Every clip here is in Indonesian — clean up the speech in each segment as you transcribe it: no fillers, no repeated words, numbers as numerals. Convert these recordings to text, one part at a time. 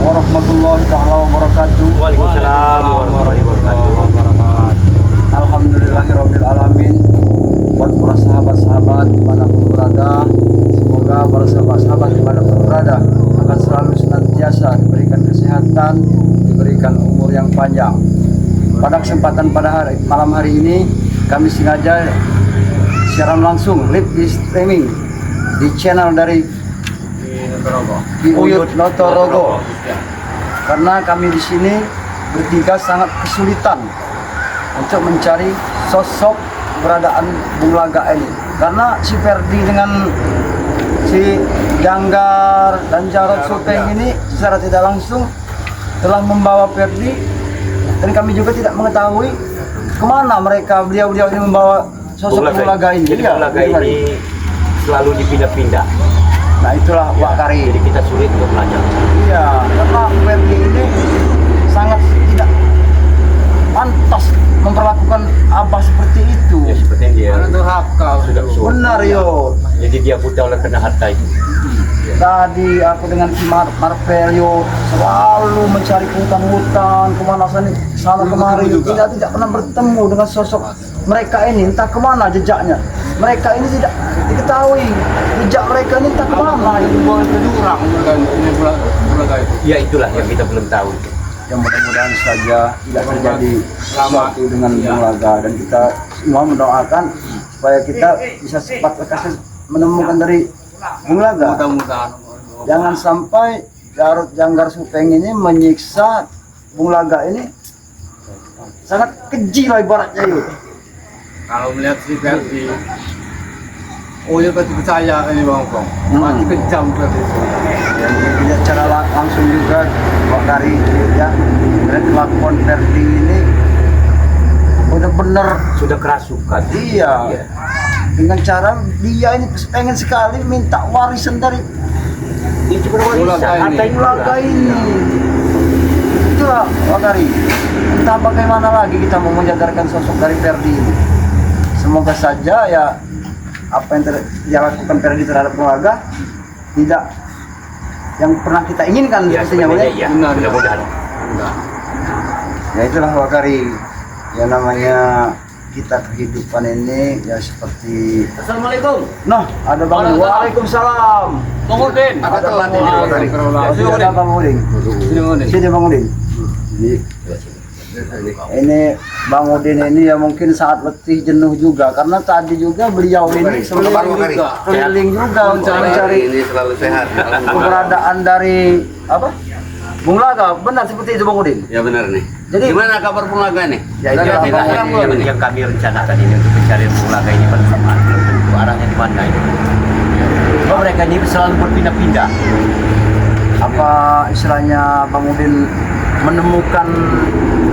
warahmatullahi taala wabarakatuh. Waalaikumsalam warahmatullahi wabarakatuh. Alhamdulillahirabbil alamin. Buat para sahabat-sahabat dimanapun berada, semoga para sahabat-sahabat dimanapun berada akan selalu senantiasa diberikan kesehatan, diberikan umur yang panjang. Pada kesempatan malam hari ini kami sengaja siaran langsung live di streaming di channel dari Uyut Notorogo. Karena kami di sini bertiga sangat kesulitan untuk mencari sosok keberadaan Bung Laga ini. Karena si Ferdi dengan si Janggar dan Jarod Supeng ini secara tidak langsung telah membawa Ferdi, dan kami juga tidak mengetahui kemana beliau ini membawa sosok Bung Laga ini. Jadi Bung Laga ini selalu dipindah-pindah. Nah itulah Wak Kari. Jadi kita sulit untuk belajar. Iya, karena Ferdi ini sangat tidak pantas memperlakukan Abah seperti itu. Ya seperti yang dia Sudah benar yo. Jadi dia buta oleh karena harta itu. Tadi aku dengan si Marvelio selalu mencari hutan-hutan kemana sana kemari, tidak pernah bertemu dengan sosok mereka ini. Entah kemana jejaknya. Mereka ini tidak diketahui jejak mereka ini entah kemana. Ya itulah yang kita belum tahu. Yang mudah-mudahan saja tidak terjadi sesuatu dengan Bung Laga, dan kita semua mendoakan supaya kita bisa cepat lekas menemukan dari Bung Laga. Jangan sampai Jarod Janggar Supeng ini menyiksa Bung Laga ini, sangat keji lah ibaratnya yuk. Kalau melihat si Ferdi, ya pasti percaya ini Bang Kong, pasti kejam Ferdi. Dan tidak secara langsung juga Wak Kari ya, dan kelakuan Ferdi ini benar-benar Sudah kerasukan. iya. Dengan cara dia ini pengen sekali minta warisan dari Ini cuma warisan. Harta Bung Laga ini. Itulah Wak Kari. Entah bagaimana lagi kita mau menjadarkan sosok dari Ferdi ini. Semoga saja ya apa yang dia lakukan Ferdi terhadap Bung Laga tidak yang pernah kita inginkan Ya, pastinya, boleh. ya, mudah-mudahan. Ya itulah Wak Kari. Ya namanya kita kehidupan ini ya seperti. Assalamualaikum. Nah, ada Bang. Waalaikumsalam. Bang Udin. Ada Bang Ada Udin. Ada Bang Udin. Sini Bang Udin. Ini Bang Udin ini ya mungkin saat letih jenuh juga, karena tadi juga beliau ini keliling juga untuk mencari Ini selalu sehat. keberadaan dari apa? Bung Laga. Benar seperti itu Bang Udin. Ya benar nih. Jadi Gimana kabar Bung Laga nih? ya itu Yang kami rencanakan ini untuk pencarian Bung Laga ini bersama. Tentu arahnya di mana ini? Oh, mereka ini selalu berpindah-pindah. apa istilahnya Bang Udin menemukan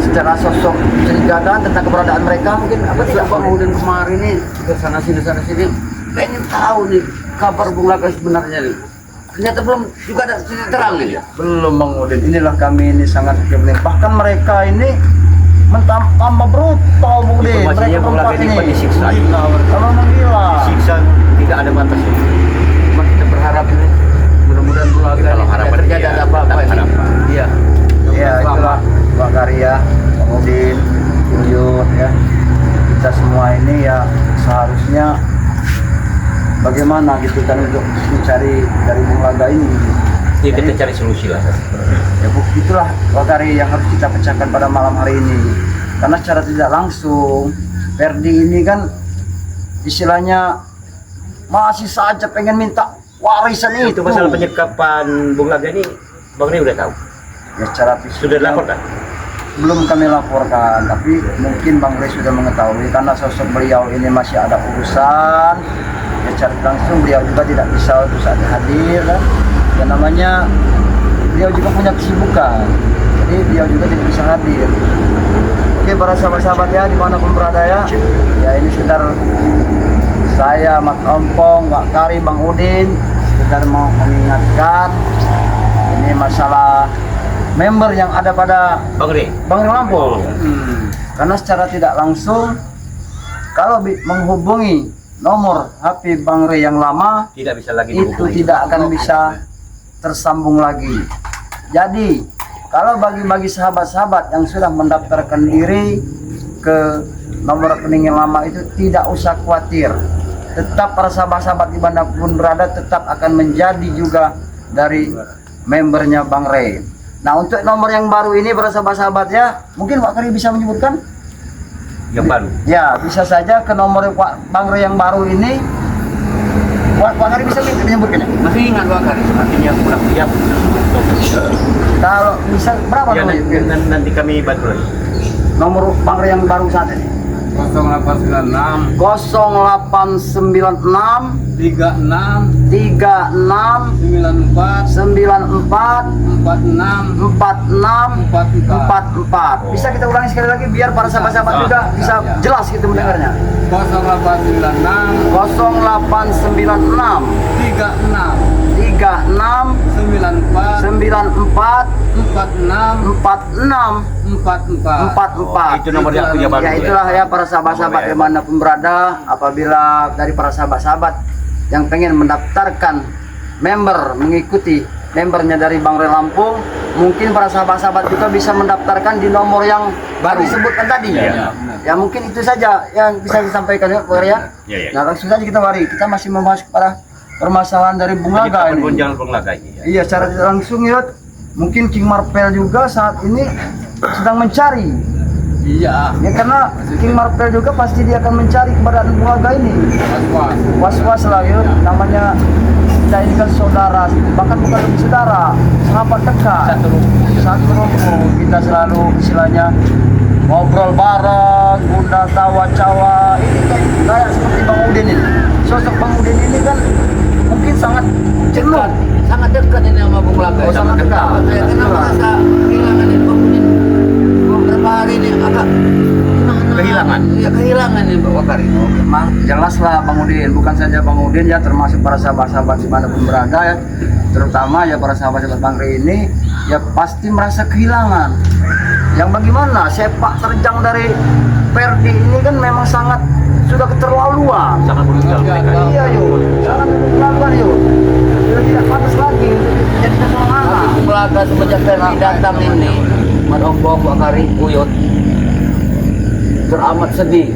secara sosok mencurigakan tentang keberadaan mereka, mungkin apa tidak Bang Udin kemarin ini ke sana sini pengen tahu nih kabar Bung Laga sebenarnya nih. Ternyata belum juga ada titik terang nih. Belum Bang Udin. Inilah kami ini sangat kebeling. Bahkan mereka ini tambah brutal Bung Udin. Informasinya Bung Laga ini disiksa. Kalau menggila. Siksa tidak ada batasnya. Cuma kita berharap ini mudah-mudahan Bung Laga Kalau ini harapan tidak terjadi dia, ada apa-apa tetap ini. harapan. Iya. Ya itulah Wak Kari ya, Bang Udin, Uyut ya. Kita semua ini ya seharusnya bagaimana gitu kan untuk mencari dari Bung Laga ini. Ya, kita cari solusi lah. Ya itulah Wak Kari yang harus kita pecahkan pada malam hari ini. Karena secara tidak langsung Ferdi ini kan istilahnya masih saja pengen minta warisan Itu masalah penyekapan Bung Laga ini, Bang Rey udah tahu. Ya secara fisik Sudah dilaporkan? belum kami laporkan, tapi mungkin Bang Rey sudah mengetahui karena sosok beliau ini masih ada urusan. Ya secara langsung beliau juga tidak bisa untuk saat hadir kan. Ya namanya beliau juga punya kesibukan, jadi beliau juga tidak bisa hadir. Oke para sahabat-sahabat ya dimanapun berada ya, ya ini sekitar saya Mat Ompong, Wak Kari, Bang Udin sekedar mau mengingatkan ini masalah member yang ada pada Bang Rey. Bang Rey Lampung. Karena secara tidak langsung kalau menghubungi nomor HP Bang Rey yang lama Tidak bisa lagi itu dihubungi. tidak akan bisa tersambung lagi. Jadi kalau bagi sahabat-sahabat yang sudah mendaftarkan diri ke nomor rekening yang lama itu tidak usah khawatir. Tetap para sahabat-sahabat dimanapun berada tetap akan menjadi juga dari membernya Bang Rey. Nah untuk nomor yang baru ini para sahabat-sahabatnya mungkin Pak Kari bisa menyebutkan? Yang baru. Ya bisa saja ke nomor Bang Rey yang baru ini. Pak Kari bisa menyebutkan ya? Masih ingat Bang Kari? Artinya kurang siap. Kalau bisa berapa Ya, nomor? nanti kami bantu lagi. Nomor Bang Rey yang baru saat ini? 0896 0896 36 36 94 94 46 46 44 44. Bisa kita ulangi sekali lagi biar para sahabat-sahabat juga bisa jelas gitu mendengarnya. 0896 0896 36 36 94 94 46 46 44. Itu nomor yang punya baru. Ya itulah ya para sahabat-sahabat dimanapun berada, apabila dari para sahabat-sahabat yang pengen mendaftarkan member, mengikuti membernya dari Bang Rey Lampung, mungkin para sahabat-sahabat juga bisa mendaftarkan di nomor yang baru disebutkan tadi. Ya. Ya mungkin itu saja yang bisa disampaikan ya Pak Rey ya. Ya. Nah langsung saja kita mari, kita masih membahas kepada permasalahan dari Bung Laga Pun ini. jangan Bung Laga ini. Ya. Iya secara langsung ya, mungkin King Marvel juga saat ini sedang mencari. iya Ya karena King Marvel juga pasti dia akan mencari keberadaan Bung Laga ini. was-was Was-was lah ya, namanya kita ini kan saudara, bahkan bukan lebih saudara, sahabat dekat. Satu rumpun, kita selalu istilahnya ngobrol bareng, bunda tawa cawa. Ini kayak seperti Bang Udin ini. Sosok Bang Udin ini kan mungkin sangat jenuh. Sangat dekat ini sama Bung Laga. Oh, sangat dekat. Saya kena merasa kehilangan ini Bang Udin. Beberapa hari ini agak Kehilangan? Iya kehilangan ini Pak Wakari. Jelaslah Bang Udin, bukan saja Bang Udin ya, termasuk para sahabat-sahabat dimanapun berada ya, terutama ya para sahabat-sahabat Bang Rey ini ya pasti merasa kehilangan. Yang bagaimana sepak terjang dari Perdi ini kan memang sangat sudah keterlaluan. Sangat brutal mereka. Iya yuk, sangat keterlaluan yuk. Sudah tidak pantas lagi jadi seorang anak. Bung Laga semenjak Ferdi datang ini, merombong Wakari Uyut teramat sedih.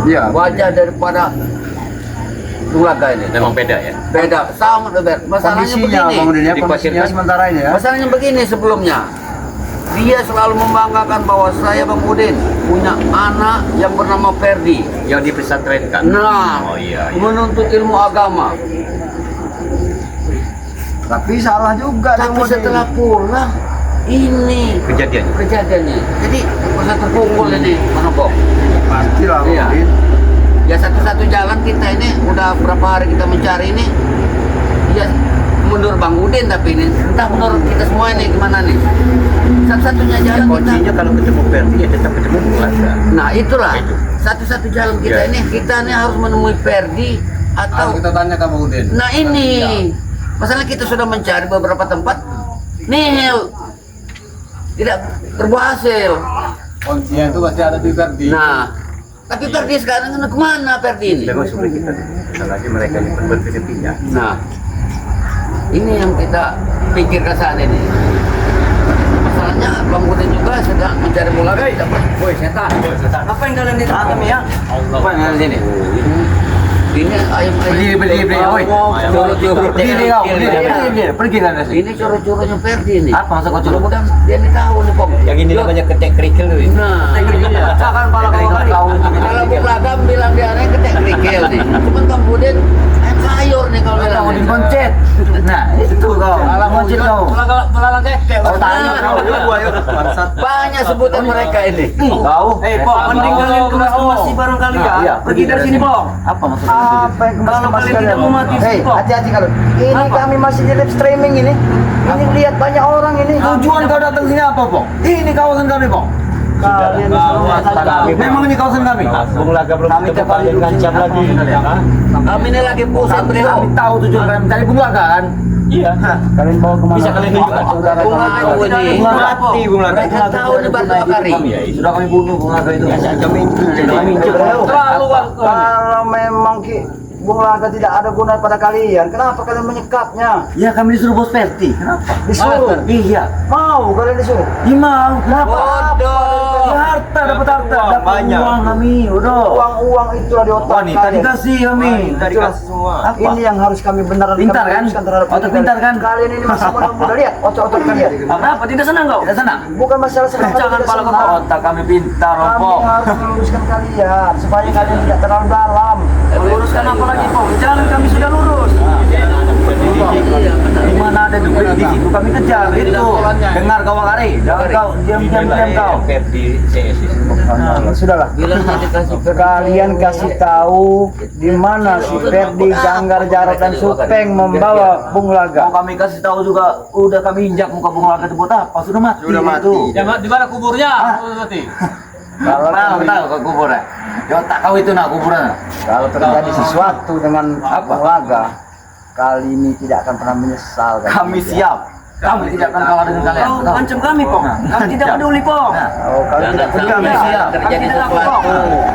Iya. Wajah daripada Bung Laga ini Memang beda ya. beda, sangat beda. Masalahnya Kondisinya begini. Bang Udin ya, kondisinya Dikhawatirkan. sementara ini ya. Masalahnya begini sebelumnya. Dia selalu membanggakan bahwa saya Bang Udin punya anak yang bernama Ferdi. Yang dipesantrenkan. Nah, Oh iya. menuntut ilmu agama. Tapi salah juga Tapi Bang Udin. setelah pulang ini Kejadiannya. kejadiannya. Jadi masa terpukul ini Manopok. Pastilah Bang Iya. Udin. Ya satu-satu jalan kita ini udah berapa hari kita mencari ini. Ya menurut Bang Udin tapi ini entah menurut kita semua ini gimana nih. Satu-satunya Ya, jalan kita. kuncinya kalau ketemu Perdi ya tetap ketemu Bung Laga. Nah itulah Itu. satu-satu jalan kita Ya. ini kita ini harus menemui Ferdi harus atau kita tanya ke Bang Udin. nah ini masalah kita sudah mencari beberapa tempat nihil tidak berhasil. Kuncinya itu pasti ada di Ferdi. Nah tapi Ferdi sekarang kemana Ferdi ini? Memang sulit kita. Apalagi mereka ini berpindah-pindah. Nah ini yang kita pikirkan saat ini. Masalahnya Bang Udin juga sedang mencari bola tidak boy setan. Apa yang kalian di atas ya? Apa yang ada di sini? Ini ayam Beli, oi. Curut-curut. Berdiri kau, berdiri. Pergi lah dari Ini curut-curutnya Ferdi nih. Apa maksud kau curut? Mudah dia nih tahu nih Pom. Yang ini namanya ketek kerikil tuh. Nah, Jangan kalau kau tahu. kalau Bung Laga bilang dia ini ketek kerikil nih. Cuman Bang Udin ayam sayur nih kalau bilang. Kau diboncet. Nah, itu kau. Alah boncet kau. Belalang kekek. Kau tanya kau. Banyak sebutan mereka ini. Kau. Pok, mending kalian kemas-kemasi bareng kali ya. Iya. Pergi dari sini, Pok. Apa maksudnya? Apa yang Kalau kalian tidak mau mati, Hei, Pok. hati-hati kalau. Ini kami masih di live streaming ini. Ini lihat banyak orang ini. Tujuan kau datang sini apa, Pok? Ini kawasan kami, Pok. Kalian Memang ini kawasan kami. Bung Laga belum Kami ketemu tiap hari dengan duduk jam sini. lagi. Hah? Kami ini lagi pusing Kami beliau. tahu tujuan kalian mencari Bung Laga kan? Iya. Kalian bawa kemana? Bisa kalian tunjukkan. Saudara Bung kami. Laga ini. Bung Laga, Pok. Bung Laga. Mereka tahu nih Batu Bakari. Ya, itu. Sudah kami bunuh Bung Laga itu. Kami Terlalu Kalau memang Bung Laga tidak ada guna pada kalian. Kenapa kalian menyekapnya? Ya kami disuruh bos Perti. Kenapa? Disuruh. Iya. Mau kalian disuruh? Iya mau. Kenapa? Bodoh. Ya, harta dapat harta. Uang Dapat banyak. uang kami. Udah. Uang itulah di otak Wanita kalian. dikasih kami. Kita dikasih semua. Apa? Ini yang harus kami benaran Pintar kami kan? luruskan terhadap Otak kalian. pintar kan? Kalian ini masih muda-muda, lihat otot-otot kalian. Kenapa? Tidak senang kau? Tidak senang. Bukan masalah senang atau Jangan tidak pala senang. kau. Otak kami pintar, Kami Opong. harus meluruskan kalian supaya kalian tidak terlalu dalam. Meluruskan apa lagi, Pong? Jalan kami sudah lurus. Di mana ada duit di situ kami kejar itu. Dengar kau Wakari. Jangan kau diam kau. Perdi CS itu. Sudahlah. Bilangnya dikasih Kalian kasih tahu di mana si Ferdi, Ganggar, Jarot dan Supeng membawa Bung Mau Laga. kami kasih tahu juga, udah kami injak muka Bung Laga itu buat apa? Sudah mati. Sudah mati. Itu. Di mana kuburnya? Ah. Mati. Kalau Tahu tahu ke kuburan. Ya otak kau itu nak kuburan. kalau terjadi sesuatu dengan Bung Laga, kali ini tidak akan pernah menyesal. Kami siap. Kami tidak akan kalah dengan kalian. Kau ancam kami, Pong. Kami tidak peduli, Pong. Oh, kalau tidak peduli. kami siap. terjadi Kami tidak sesuatu apa-apa.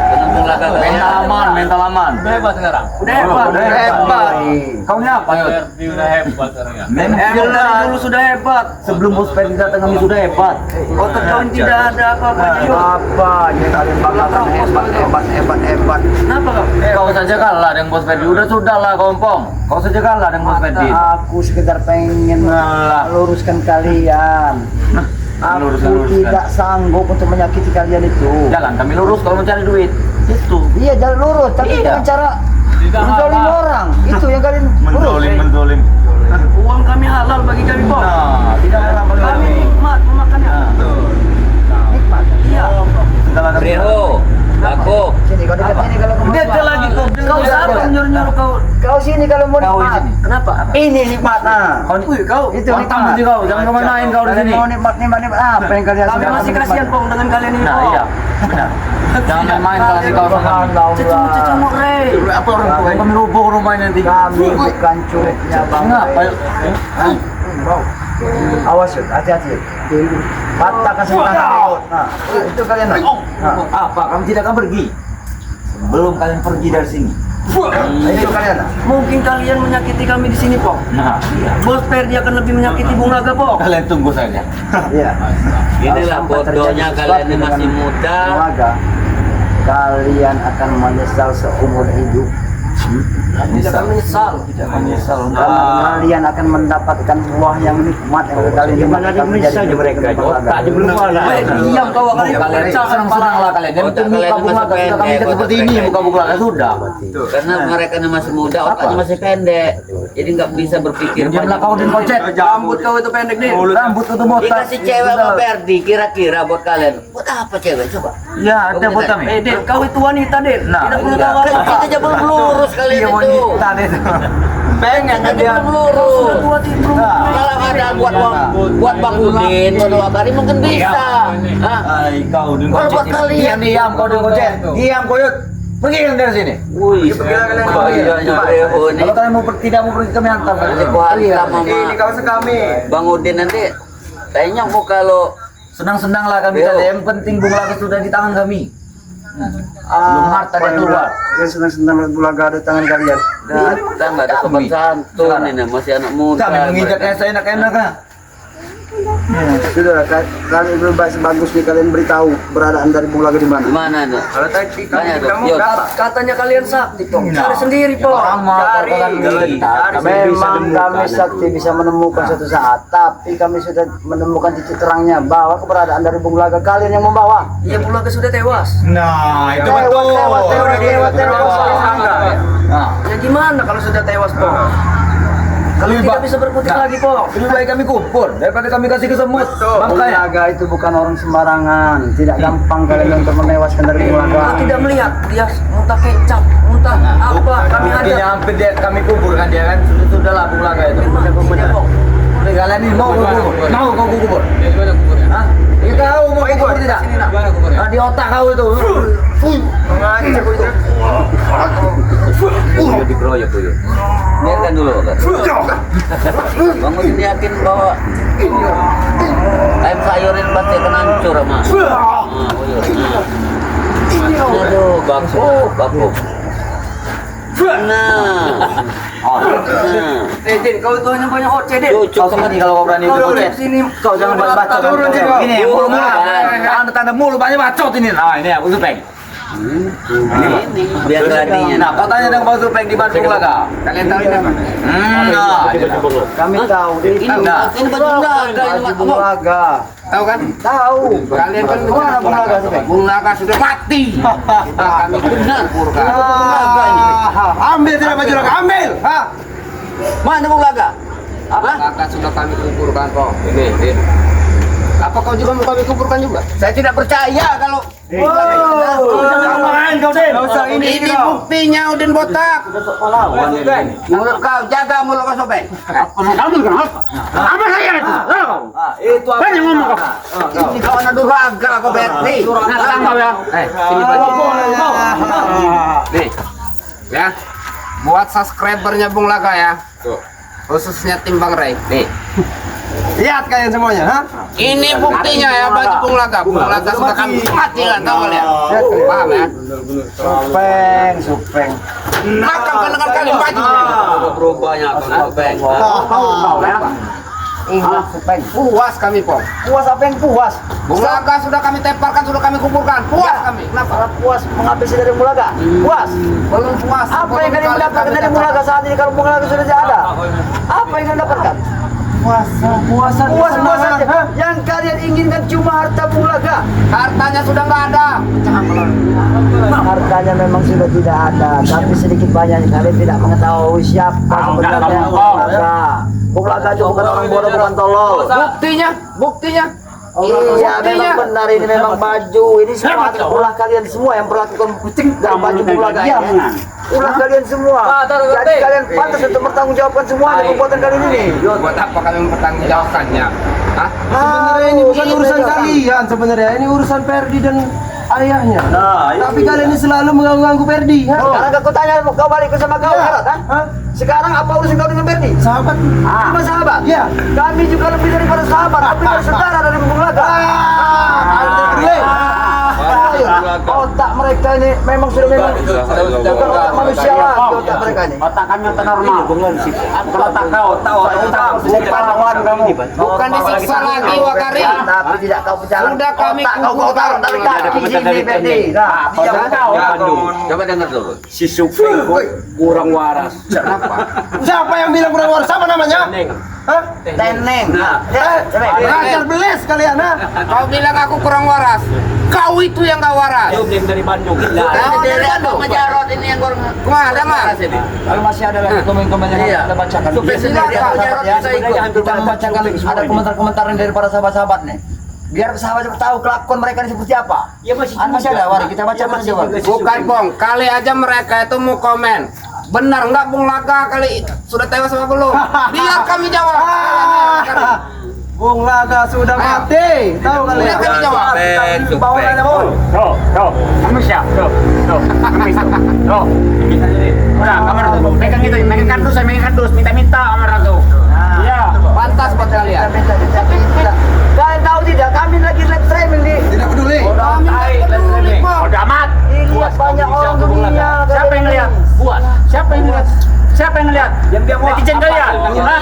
dengan Bung Laga Mental aman, mental aman. Udah hebat sekarang. Udah hebat. Udah hebat. Kau ini apa, Yud? Perdi udah hebat sekarang ya. Memang Emang dari dulu sudah hebat. sebelum bos Ferdi datang kami sudah hebat. Otak kau ini tidak ada apa-apanya, Yud. Apa ya kalian banggakan hebat. Kenapa kau? Kau saja kalah dengan bos Ferdi. Sudah lah kompong. Kau saja kalah dengan bos Ferdi. Aku sekedar pengen meluruskan kalian. Aku Luruskan. tidak sanggup untuk menyakiti kalian itu. Jalan kami lurus kalau mencari duit. Itu. Iya, jalan lurus, tapi Iya. dengan cara Tidak menzolim halal. orang. Itu yang kalian lurus. menzolim. Uang kami halal bagi kami, Pong. Nah, tidak ada bagi Kami kami. nikmat memakannya. Nikmat. Iya. Setelah ada Bro, aku Sini kau dekat sini kalau kamu Dia lagi kau. Kau siapa yang nyuruh-nyuruh kau? Kau sini kalau mau Kau nikmat. sini. Kenapa? Ini nikmat nah. Wih, kau Itu pantang nikmat. nanti kau. Jangan kau main kau di Kalian sini. mau nikmat apa yang kalian Kami sedang masih nikmati? kasihan, Pong, dengan kalian ini, Nah, Pong. iya. Benar. Jangan main kalau di kau sama kami. Cecumuk, Rey. Apa orang tua kami rubuh rumah nanti. Kami bukan curugnya bang. Kenapa? Awas Yud, hati-hati. Patahkan sebelah mulut. Nah, itu kalian. Nah, Apa? Kami tidak akan pergi. Belum kalian pergi dari sini. itu kalian. Mungkin kalian menyakiti kami di sini, Pong. Nah, iya. Bos Ferdi akan lebih menyakiti Bung Laga, Pong. Kalian tunggu saja. Iya. inilah Kalau sampai bodohnya terjadi kalian ini sesuatu masih dengan muda. keluarga, kalian akan menyesal seumur hidup. Tidak akan menyesal. Tidak menyesal. Karena kalian akan mendapatkan buah yang nikmat yang kalian Gimana dia menyesal mereka? Otak dia belum ada. Weh, diam kau kali. Kalian senang-senang lah kalian. Dan Otak muka kalian bunga masih sudah kami pendek, seperti otak ini. pendek. Muka bunga sudah. Karena mereka ini masih muda, otaknya masih pendek. Jadi nggak bisa berpikir Diamlah kau dan kocet. Rambut kau itu pendek, nih. Rambut itu botak. Dikasih cewek sama Perdi, kira-kira buat kalian. Buat apa cewek? Coba. Ya, ada buat kami. Dit, kau itu wanita, Dit. Nah, Tidak perlu iya. tahu Kan apa. kita aja belum lurus kalian Iya, itu. wanita deh. Pengen Kita dia. belum lurus. Sudah tua, Dit. Belum. Kalau ada buat Bang Udin, buat Wakari mungkin bisa. Hah? Ay, kau dan Kalau buat kocet. kalian. Diam kau dan kocet. Diam kau Yud. Pergi kalian dari sini. Wih, Kalau kalian mau tidak mau pergi kami hantar. Nanti ku hantam sama Ini kawasan kami. Bang Udin nanti. Kayaknya mau kalau Senang-senang lah kami Yo. tadi. Yang penting Bung Laga sudah di tangan kami. Belum harta dia keluar. Kalian senang-senang lihat bulaga ada tangan kalian. datang nggak ada sopan santun ini masih anak muda. Kami menginjaknya saya enak-enak kan. Sudah, kalian lebih bagus nih kalian beritahu keberadaan dari bulaga di mana. Gimana nih? Kalau tadi Tanya kami tuh. kamu Yuk. berapa? Katanya kalian sakti, Pong. Cari sendiri, Pong. Sama Cari. Memang kami sakti bisa menemukan suatu saat, tapi kami sudah menemukan titik terangnya bahwa keberadaan dari Bung Laga kalian yang membawa. Iya, Bung Laga sudah tewas. Nah, itu Tewas. Nah, Ya gimana kalau sudah tewas, Pong? Kalau Lebih tidak ba- bisa berkutik Nah. lagi, Pong. lebih baik kami kubur daripada kami kasih ke semut. Bung Makanya Laga itu bukan orang sembarangan, tidak gampang kalian untuk menewaskan dari Bung Laga. Kalau tidak melihat dia muntah kecap, muntah apa, kami buktinya ada. hampir dia kami kubur kan dia kan sudah lah Bung Laga itu. Memang tidak, Pong. Udah kalian ini mau kubur? Mau kau kubur? Ya, di mana kuburnya? Hah? Ya kau mau kubur tidak? Di mana kuburnya? Nah, di otak kau itu. Mengacak itu. Udah dikeroyok tuh. Biarkan dulu, Pak. Bang Udin yakin bahwa ayam sayurin pasti akan hancur sama. Aduh, baku. Din, kau itu hanya banyak oceh, Din. Kau sini kalau kau berani ikut ocet. Sini. Kau jangan banyak bacot. Turun sih, kau. Ini mulu-mulu. Tanda mulu banyak bacot ini. Nah, ini aku Supeng. Biar beraninya. Nah, kau tanya dengan Bang Supeng di Bandung lah kau. Kalian tahu ini apa? Nah, Kami tahu Ini baju Bulaga, ini Mak. Bulaga. Tahu kan? Tahu. Kalian kan Mana Bulaga sampai? Bulaga sudah mati. Kami benar Bulaga. Bulaga ini. Ambil tidak baju lagi, ambil. Hah? Mana Bulaga? Bulaga sudah kami kuburkan kok. Ini. Apa kau juga mau kami kuburkan juga? Saya tidak percaya kalau main kau deh. ini buktinya Udin botak. Mulut kau jaga mulut kau Sobek. Apa saya itu? Itu apa? Banyak ngomong kau. Ini kau anak durhaka kau Berti. Nah, kau ya. Sini baju. Nih. Ya. Buat subscribernya Bung Laga ya. Khususnya tim Bang Ray. Nih. Lihat kalian semuanya, ha? Ini buktinya ya baju Bung Laga. Bung Laga sudah kami mati lah tahu kalian. Paham ya? Supeng. Makan dengan kalian baju. Berubahnya kau Sobek. Tahu ya. Ingat Supeng. Puas kami Pong. Puas apa yang puas? Bung Laga sudah kami temparkan, sudah kami kuburkan. Puas kami. Kenapa? Para puas mengambil dari Bulaga. Puas. Belum puas. Apa yang kalian mendapatkan dari Bulaga saat ini kalau Bulaga sudah tidak ada? Apa yang kalian dapatkan? Puas saja. Yang kalian inginkan cuma harta Bulaga. Hartanya sudah nggak ada. Hartanya memang sudah tidak ada, tapi sedikit banyak kalian tidak mengetahui siapa sebenarnya Bulaga. Bulaga itu bukan orang bodoh, bukan tolol. Buktinya. Iya, memang benar ini memang baju. Ini semua ulah kalian semua yang perlakukan kucing dan baju Bulaga ya. Ulah kalian semua. Jadi kalian pantas untuk bertanggungjawabkan semuanya perbuatan kalian ini. Buat apa kalian mempertanggungjawabkannya? Hah? Sebenarnya ini bukan urusan kalian sebenarnya. Ini urusan Ferdi dan ayahnya. Tapi kalian ini selalu mengganggu Ferdi, ha? Sekarang aku tanya kau balik ke sama kau, Karat, ha? Hah? Sekarang apa urusan kau dengan Ferdi? Sahabat. Cuma sahabat? Iya. Kami juga lebih daripada sahabat, tapi bersaudara dari Bulaga. Otak mereka ini memang sudah bukan otak manusia lagi otak mereka ini. Otak kami otak normal. Kalau otak kau, otak bukan lawan kamu. Bukan disiksa lagi Wakari. Tapi tidak kau berjalan. Sudah kami otak kau kuburkan. taruh dari kaki sini Ferdi. Nah, Otak kau. Coba dengar dulu. Si Supeng kurang waras. Kenapa? Siapa yang bilang kurang waras? Siapa namanya? Hah? Teneng. Belajar beles kalian, ha? Kau bilang aku kurang waras. Kau itu yang gak waras. Belum dari Bandung. Kau dari Bandung Majarot ini yang kurang. Kemana Mas? Kalau masih ada lagi komen-komen yang Iya. kita bacakan. Supaya Biasanya silakan, dia Jarod ya, bisa ikut. kita membacakan ada komentar-komentar dari para sahabat-sahabat nih. Biar sahabat tahu kelakuan mereka ini seperti apa. Ya masih ada, Wari, kita baca masih ada. Bukan Bong, kali aja mereka itu mau komen. Benar nggak Bung Laga kali sudah tewas apa belum? Biar kami jawab. Bung Laga sudah mati. Tahu kalian? Biar kami jawab. Bawaannya, Bung. Kamu siap? Udah, kamar tuh. Pegang itu, pegang kardus, minta kamar tuh. Iya. Pantas buat kalian. Tapi tidak. Kalian tahu tidak? Kami lagi live streaming di. Tidak peduli. Kami nggak peduli, Bang. Udah amat. Lihat banyak orang dunia. Siapa yang ngeliat? Puas. Siapa yang ngeliat? Siapa yang ngeliat? Diam-diam netizen kalian.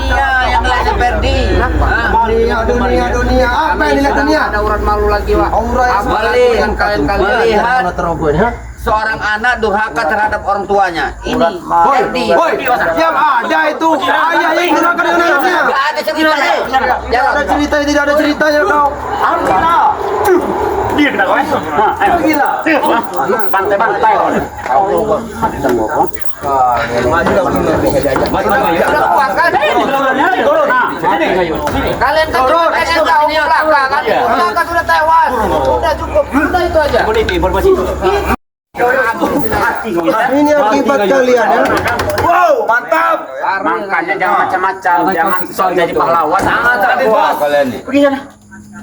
Iya, yang lainnya Ferdi. Dunia. Apa yang dilihat dunia? Ada urat malu lagi, Wak. Aurat Apalagi dengan kalian-kalian lihat seorang anak durhaka terhadap orang tuanya. Ini Ferdi. Woi, yang ada itu ayah yang durhaka dengan anaknya. Nggak ada ceritanya. Tidak ada cerita, tidak ada ceritanya kau. Dia kena kau. Ayo. Gila. Bantai. Sudah puas kan? Kalian kan cuma pengen tahu Bulaga kan? Bulaga sudah tewas. Sudah cukup. Sudah itu aja. Ini akibat kalian ya. Wow, mantap. Makanya jangan macam-macam, jangan sok jadi pahlawan. Sangat bos. Begini.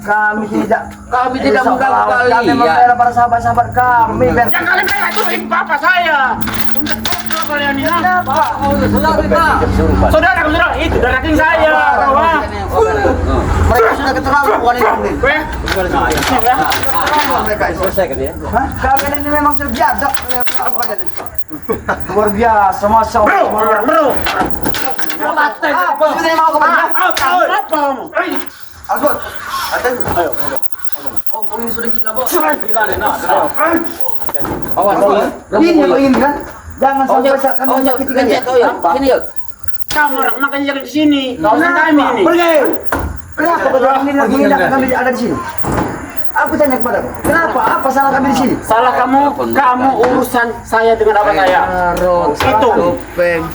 Kami tidak mengganggu Kami kalian. membela para sahabat-sahabat kami. Yang kalian bela itu bapak saya. Untuk apa kalian ini? Saudara, itu daging saya. Mereka sudah keterlaluan ini. Weh. Mereka selesai kan ya? Kalian ini memang terbiadab. Luar biasa, masa Allah. Aswad. Om ini sudah gila, Bos. Ini yang inginkan. Jangan sampai kami menyakiti kalian. Sini yuk. Kamu orang makan jalan di sini. Kau kami ini. Pergi. Kenapa kau menghilangkan kami ada di sini? Aku tanya kepadamu, kenapa? Apa salah kami di sini? Salah kamu urusan saya dengan abang saya. Itu.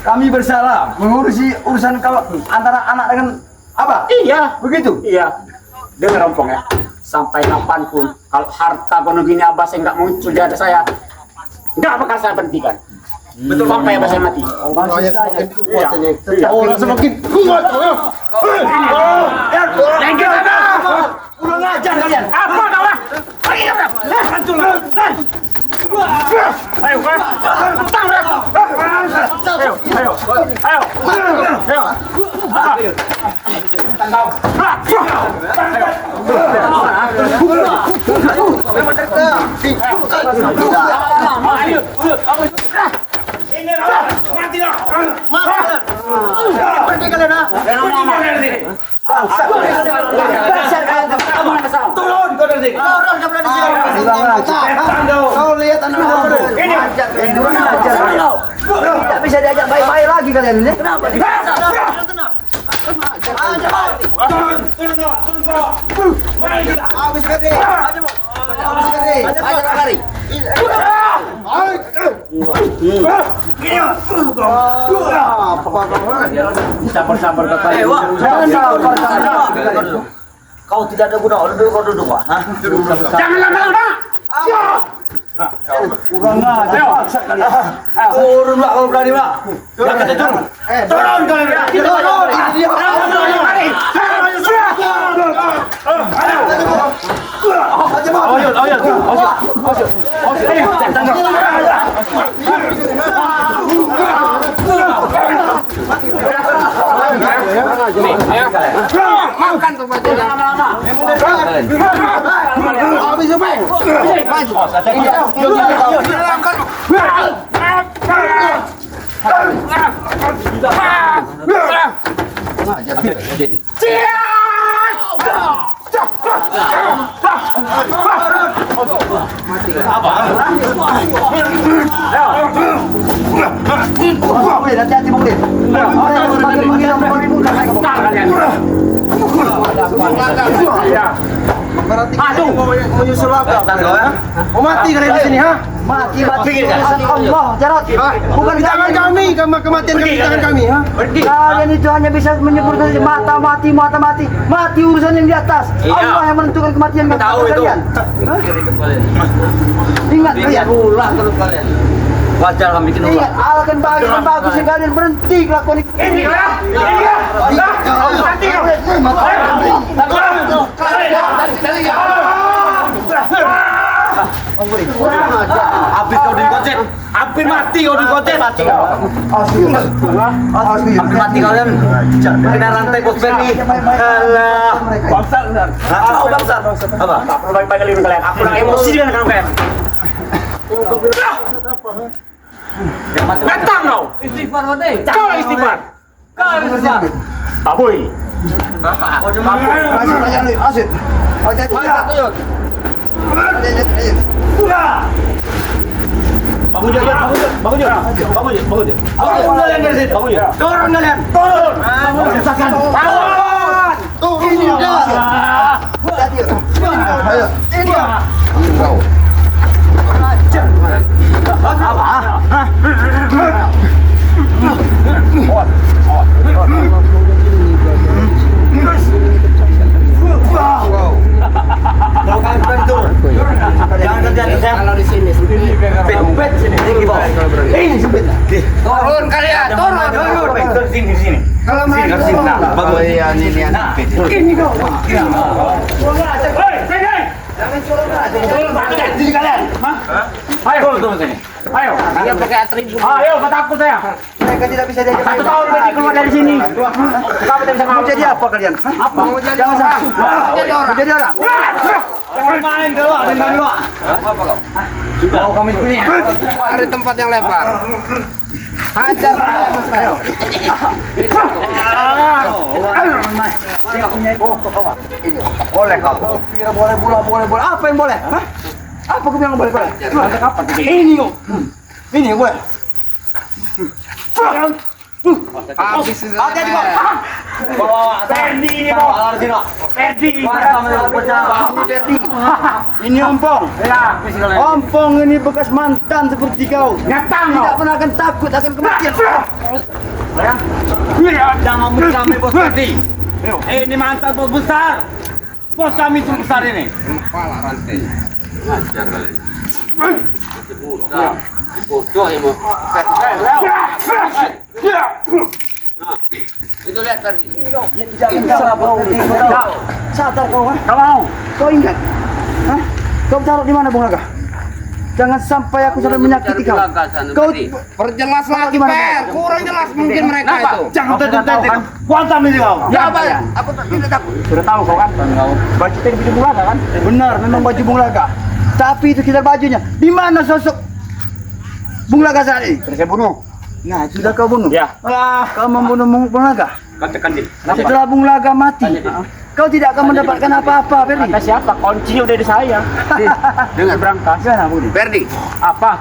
Kami bersalah mengurusi urusan kau antara anak dengan apa? Iya. Begitu? Iya. Dengar rompong ya. Sampai kapanpun kalau harta kono gini abah saya nggak muncul di hadapan saya, nggak bakal saya berhentikan. Betul. Sampai abah saya mati. Masih saja. Iya. Orang semakin kuat. Yang kita Kurang ajar kalian. apa kau lah? Pergi kau. Hancur. Ayo, Kau lihat anak-anak. Tidak bisa diajak baik-baik lagi kalian ini. Kenapa? Habis gede. Habis gede. Ajar lari. Sabar kata. Wak. Jangan sabar. Kau tidak ada guna. Kau duduk, Wak. jangan lama-lama. Kurang ajar. Paksa kalian. Turun, Wak. Kau berani, Wak. Jangan turun. Turun kalian. Turun. Makan tuh baju lama-lama. Habis semua. Boleh, hati-hati boleh. Berarti mau menyusul apa? Mau mati kalian di sini, ha? Mati urusan Allah, Jarot. Bukan Jangan kami, kematian kami di tangan kami, ha? kalian itu hanya bisa menyebut saja mata mati. Mati urusan yang di atas. Allah yang menentukan kematian kalian. Hah? Ingat kalian. Ulah terus kalian. Wajar kami bikin ulah. Ingat, akan bagus yang kalian berhenti kelakuan itu. Ini Habis kau digocet. Hampir mati kau digocet. Hampir mati kalian. Kena rantai bos Berni. Alah. bangsat. Kau bangsa. Apa? Tak perlu baik-baik kali ini kalian. Aku udah emosi dengan kalian. Datang kau. Istighfar kau deh. Kau istighfar. Baboy. Asyik. Bangun je. Turun kalian. Ini dia. Ayo. Ini dia. Jangan kerja kalau di sini. Sempit sini. Ini sempit. Turun kalian. Turun. Sini. Kalau main Bagus ya ini anak. ini kau. Sini kalian. Ayo turun sini. Ayo. Dia pakai atribut. Ayo, kata aku saya. Mereka tidak bisa diajak. 1 tahun berarti keluar dari sini. Kamu tidak bisa Mau jadi apa kalian? Apa? Mau jadi orang. Mau jadi orang. Jangan main dulu, ada dulu. Apa kau? Mau kami punya. Cari tempat yang lebar. Hajar. Ayo. Boleh kamu. Boleh. Apa yang boleh? Hah? Apa kau bilang boleh? Apa? Ini kok. Ini yang boleh. Habis sudah. Hati-hati kok. Ferdi ini bawa. Ferdi. Ini ompong. Ya, Ompong ini bekas mantan seperti kau. nyatang Tidak pernah akan takut akan kematian. Jangan mengambil bos Ferdi. Ini mantan bos besar. Bos kami sebesar ini. Kepala rantai. Itu lihat tadi. Sadar kau, ha? Kau mau? Kau ingat? Hah? Kau taruh di mana Bung Laga? Jangan sampai aku sampai menyakiti kau. Kau Perjelas lagi, Per. Kurang jelas mungkin mereka itu. Jangan tetek. Kuantam ini kau. Ya, Pak. Aku tidak takut. Sudah tahu kau kan? Baju tadi baju Bulaga kan? benar memang baju Bung Laga. Tapi itu kita bajunya. Di mana sosok Bung Laga saat ini? Sudah saya bunuh. Nah, sudah kau bunuh. Ya. Kau membunuh Bung Laga. Katakan dia. Setelah Bung Laga mati, kau tidak akan mendapatkan apa-apa, Ferdi. Kata siapa? Kuncinya udah di saya. Dengar, Berangkas. Gimana, Budi? Ferdi, Apa?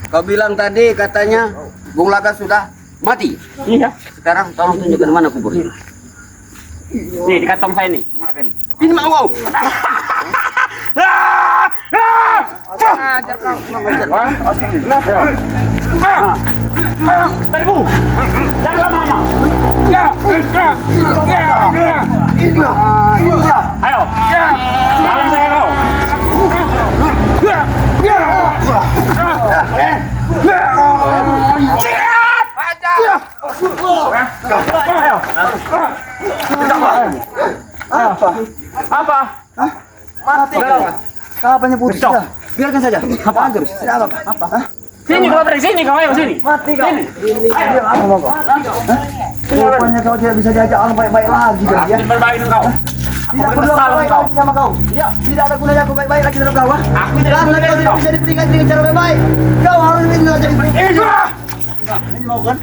kau bilang tadi katanya Bung Laga sudah mati. Iya. Sekarang tolong tunjukkan mana kuburnya. Nih di kantong saya nih. Bung Laga nih. Ini mau kau. Tunggu. Jangan lama-lama. Ayo. Jalan saya kau. Ayo. Apa? Mati kau. Kapan putus sudah? Biarkan saja. Apa? Terus. Tidak apa-apa. Hah? Sini kau dari sini kau ayo sini. Mati kau. Sini. Diam apa mau kau? Hah? Rupanya kau tidak bisa diajak orang baik-baik lagi kan ya? Berbaikin kau. Tidak perlu aku baik lagi sama kau. Iya. Tidak ada gunanya aku baik-baik lagi terhadap kau. Ha? Aku tidak Karena kau tidak bisa diperingat dengan cara baik-baik. Kau harus ditinggal jadi Ini juga. ini mau kan?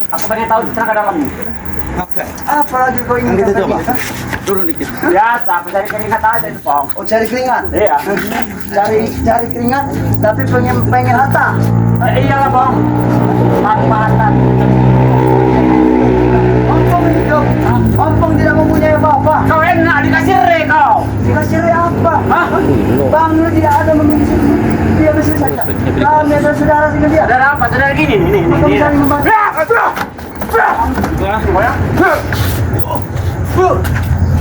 Aku pengen tahu tenaga dalammu. Apa lagi kau ingin kita coba? Turun dikit. Biasa, aku cari keringat aja itu, Pong. Oh, cari keringat. Iya. Cari keringat tapi pengen harta. Ya iyalah, Bong. Manfaatan. Ompong hidup. Ompong tidak mempunyai apa-apa. Kau enak dikasih re kau. Dikasih re apa? Hah? Bang Nur tidak ada memiliki dia bisa saja. Kami adalah saudara dengan dia. Saudara apa? Saudara gini, ini. Kami saling membantu.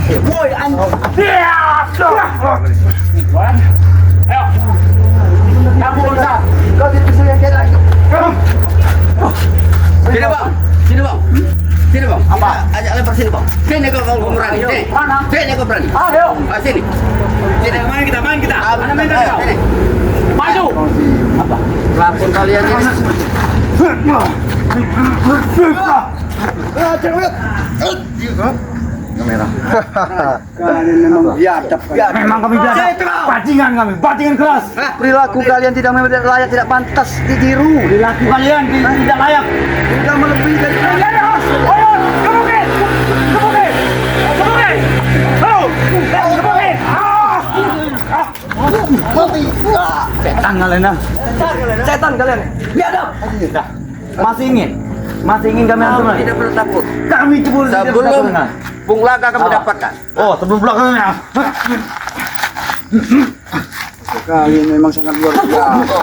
Woi, anjing. Ayo. Kamu urusan. Kau tidak bisa lihat lagi. Sini, Bang. Sini, Bang. Sini, Bang. Apa? Ajak lebar sini, Bang. Sini kau berani. Sini. Mana? Sini kau berani. Ayo. Sini. Sini. Main kita. Mana main kau? Sini. Maju. Pelakon kalian ini. Kalian memang biadab. Memang kami biadab. Bajingan keras. Perilaku kalian tidak layak, tidak pantas ditiru. Perilaku kalian tidak layak. Sudah melebihi dari Ayo, kebukin. Setan kalian. setan kalian. Biadab. Masih ingin kami hantam lagi? Tidak perlu takut. Kami jebul Sebelum Bung Laga kami dapatkan. Oh, sebelum belakangnya. Kalian memang sangat luar biasa.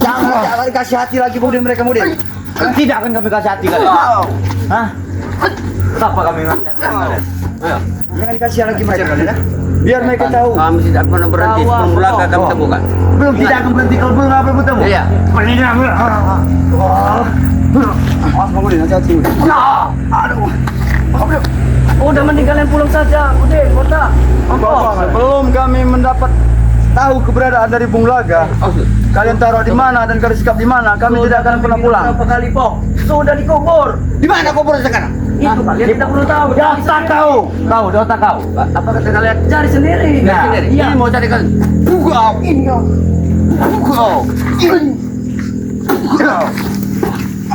Jangan dikasih hati lagi kemudian mereka kemudian. Tidak akan kami kasih hati kalian. Hah? Kenapa kami kasih hati kalian? Jangan dikasih lagi macam kalian. Biar mereka tahu. Kami tidak pernah berhenti sebelum laga kami temukan. Belum tidak akan berhenti kalau belum apa bertemu. Iya. Udah mending kalian pulang saja. Udah, kota. Sebelum kami mendapat tahu keberadaan dari Bung Laga, kalian taruh di mana dan kalian sikap di mana, kami tidak akan pernah pulang. Berapa kali, Pok? Sudah dikubur. Di mana kubur sekarang? Itu kalian tidak perlu tahu. Data kau. Tahu, data kau. Apa kata kalian? Cari sendiri. Cari sendiri. Iya. Ini mau cari kalian. Bugau. Bugau.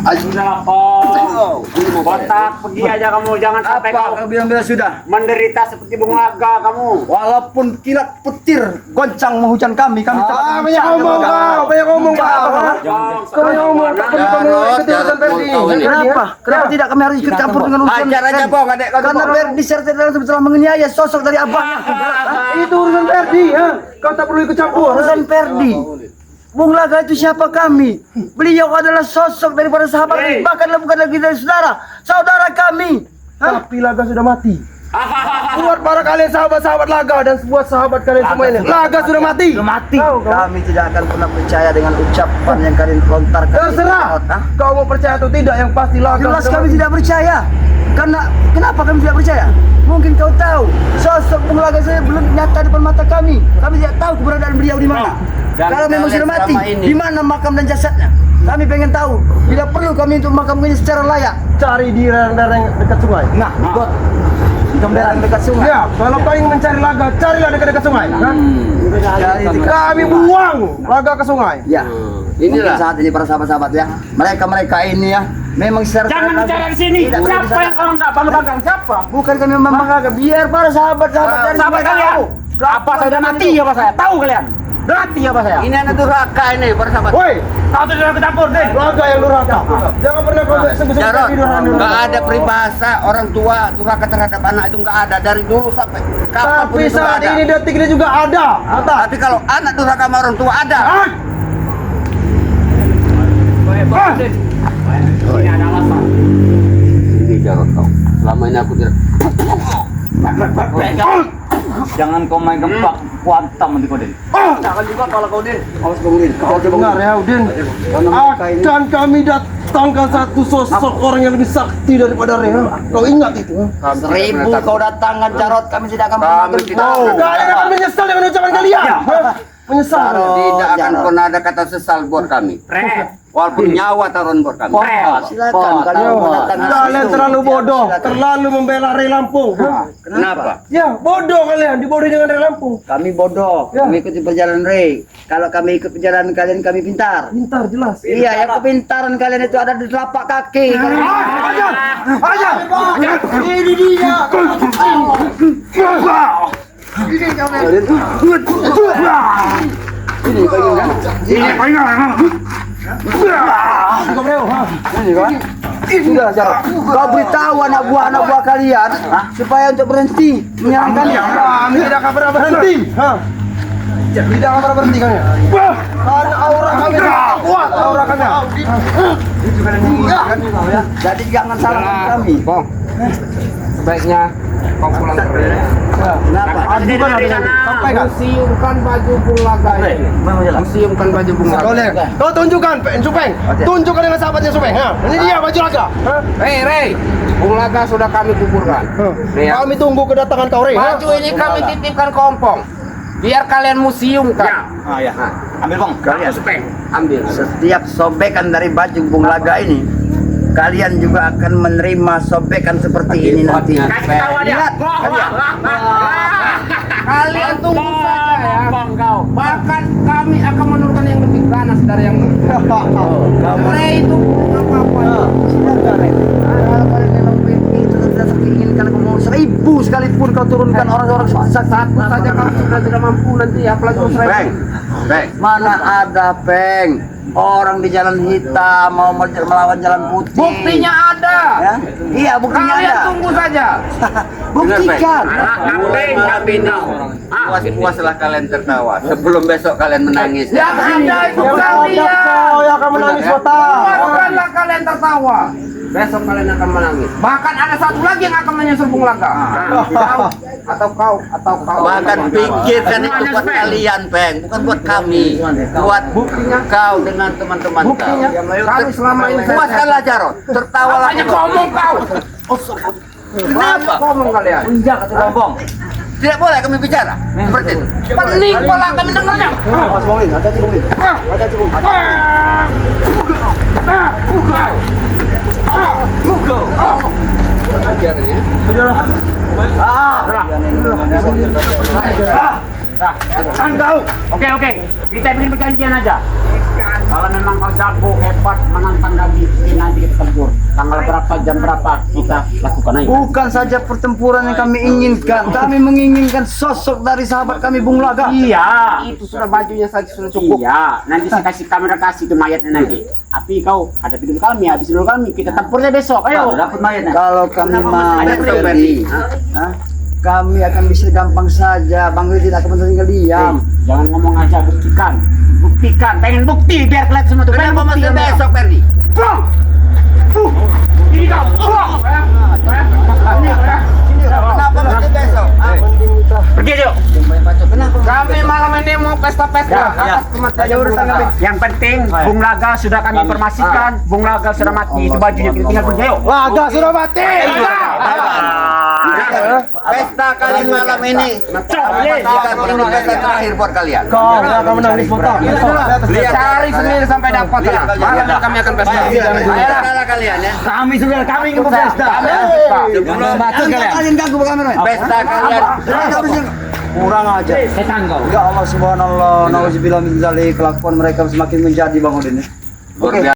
Sudah kok. Botak, pergi aja kamu, jangan sampai Apa kau kau bilang sudah? menderita seperti Bung Laga kamu. Walaupun kilat petir goncang menghujan kami tetap Banyak ngomong kau, banyak ngomong kau. Kau banyak ngomong, kami ikuti urusan Perdi. Kenapa? Kenapa tidak kami harus ikut campur dengan urusan Ajar aja, Bong, adek kau. Karena Perdi serta dalam telah menganiaya sosok dari abahnya. Itu urusan Perdi, ha? Kau tak perlu ikut campur. Urusan Perdi. Bung Laga itu siapa kami? Beliau adalah sosok daripada sahabat kami, bahkan bukan lagi dari saudara kami. Tapi Laga sudah mati. Buat para kalian sahabat-sahabat Laga dan buat sahabat kalian semua ini, Laga sudah mati. Mati. Kami tidak akan pernah percaya dengan ucapan yang kalian lontarkan. Terserah. Kau mau percaya atau tidak, yang pasti Laga Jelas sudah kami mati. tidak percaya. Karena kenapa kami tidak percaya? Mungkin kau tahu sosok Bung Laga saya belum nyata depan mata kami. Kami tidak tahu keberadaan beliau di mana. Dan Kalau memang kalian sudah mati, selama ini- di mana makam dan jasadnya? Kami pengen tahu. Tidak perlu kami untuk makamnya secara layak. Cari di daerah yang dekat sungai. Nah, buat daerah dekat sungai. Ya, kalau kau ingin mencari Laga, carilah dekat-dekat sungai. Kan? Cari di- Kami buang Laga ke sungai. Ya. Inilah. Mungkin saat ini para sahabat-sahabat ya. Mereka ini ya memang secara Jangan bicara di sini. Tidak boleh Siapa yang kalau enggak pegang siapa? Bukan kami membanggakan, biar para sahabat-sahabat dari Sahabat semua kalian. tahu. Apa saya udah mati apa saya? Tahu kalian? Mati apa saya? Ini anak durhaka ini, para sahabat. Woi, Kau tuh jangan kecampur deh. Laga yang durhaka. Jangan pernah kau sebut-sebut Jarot, lagi durhaka. nggak ada peribahasa orang tua durhaka terhadap anak itu nggak ada dari dulu sampai kapan pun Tapi itu nggak saat ada. ini detik ini juga ada. Tapi kalau anak durhaka sama orang tua ada. Ah! Ini ada alasan. Ini Jarot kau. Selama ini aku tidak. Jangan kau main gempak kuantam nanti kau, Den. Jangan juga kalau kau Din. Awas Bung Din. Kau Dengar ya, Udin. Akan kami datangkan satu sosok orang yang lebih sakti daripada Reha. Kau ingat itu? Ha? 1000 kau datangkan Jarot, kami tidak akan Kami pernah tidak Oh, kalian akan menyesal dengan ucapan kalian. Ha? Menyesal. Tidak akan Jarot. pernah ada kata sesal buat kami. Walaupun nyawa taruhan buat kami. Silakan kalian mendatangi Kalian situ. terlalu bodoh, Silakan. terlalu membela Re Lampung. Ha? Kenapa? Ya, bodoh kalian, dibodohi dengan Re Lampung. Kami bodoh, Ya. mengikuti perjalanan Ray. Kalau kami ikut perjalanan kalian, kami pintar. Pintar jelas. Iya, yang kepintaran kalian itu ada di telapak kaki. Aja, aja. Ini dia. Sudah, Jarot. Kau beritahu anak buah kalian supaya untuk berhenti menyerang kami. Kami tidak akan pernah berhenti. Ha? Tidak akan pernah berhenti kami. Karena aura kami sangat kuat, aura kami. Jadi jangan salah kami. Bong, sebaiknya kau pulang ke Re. Kenapa? Ajukan ada sampaikan. Museumkan baju Bung Laga ini. Museumkan baju Bung Kau Laga. lihat. Kau tunjukkan, Supeng. Tunjukkan dengan sahabatnya Supeng. Ha? Ini dia baju Laga. Ha? Hei, Rey, Bung Laga sudah kami kuburkan. Nih, ya. Kami tunggu kedatangan kau, Re. Ha? Baju ini kami titipkan ke Ompong. Biar kalian museumkan. Ah ya. Ambil, Bang. Kalian Supeng, ambil. Setiap sobekan dari baju Bung Laga ini, kalian juga akan menerima sobekan seperti ini nanti. Kasih tahu dia. Lihat, Kalian tunggu saja ya. Bahkan kami akan menurunkan yang lebih ganas dari yang Rey itu apa-apa. silakan. Kalau kalian memang itu tidak inginkan, aku mau 1000 sekalipun kau turunkan orang-orang Satu saja kami sudah tidak mampu nanti, apalagi Peng, Peng. Mana ada, Peng? Orang di jalan hitam mau melawan jalan putih. Buktinya ada. Ya? Iya, buktinya Kalian ada. tunggu saja. Buktikan. Puas-puaslah kalian tertawa sebelum besok kalian menangis. Yang ada itu Yang ada kalian. kau yang akan menangis kota. Puaskanlah kalian tertawa. Besok kalian akan menangis. Bahkan ada satu lagi yang akan menyusul Bung Laga. Kau atau kau. Bahkan pikirkan itu buat kalian, Peng, bukan buat kami. Buat kau dengan teman-teman kau. Buktinya, kami selama ini Puaskanlah Jarot, tertawalah. hanya ngomong kau. Kenapa? Ngomong kalian. Injak atau lombong. Tidak boleh kami bicara seperti itu. Pening pola kami dengarnya. Mas Bongin, hati-hati Bongin. Hati-hati Bongin. Oke. Kita bikin perjanjian aja. Kalau memang kau jago, hebat, menantang lagi, nanti kita tempur. Tanggal berapa, jam berapa, kita lakukan aja. Bukan saja pertempuran yang kami inginkan, kami menginginkan sosok dari sahabat kami Bung Laga. Iya. Itu sudah bajunya saja sudah cukup. Iya, nanti saya kasih kamera, kasih itu mayatnya nanti. Tapi kau hadapi dulu kami, habis dulu kami, kita tempurnya besok. Ayo. Dapat mayatnya. Kalau kami mau Ada belum, Ferdi, kami akan bisa gampang saja. Bang Ri tidak akan tinggal diam. Jangan ngomong aja, buktikan. Buktikan, pengen bukti biar kelihatan semua tuh. Pengen Kenapa bukti masih ya, besok, Ferdi? Bang! Ini kau, bang! Kenapa masih besok? Pergi yuk. Kami malam ini mau pesta-pesta atas kematian Bung Laga. Yang penting, Bung Laga sudah kami informasikan. Bung Laga sudah mati, itu bajunya kita tinggal pergi. Ayo. Laga sudah mati. Pesta kalian malam ini pastikan ini pesta terakhir buat kalian. Kau akan menangis motor. Cari sendiri sampai dapat ya. Malam ini kami akan pesta. Ayolah kalah kalian ya. Kami ingin berpesta. Kalian ganggu kamera. Pesta kalian. Kurang aja. Setan kau. Ya Allah subhanallah. Nauzubillah min dzalik. Kelakuan mereka semakin menjadi Bang Udin. Luar biasa.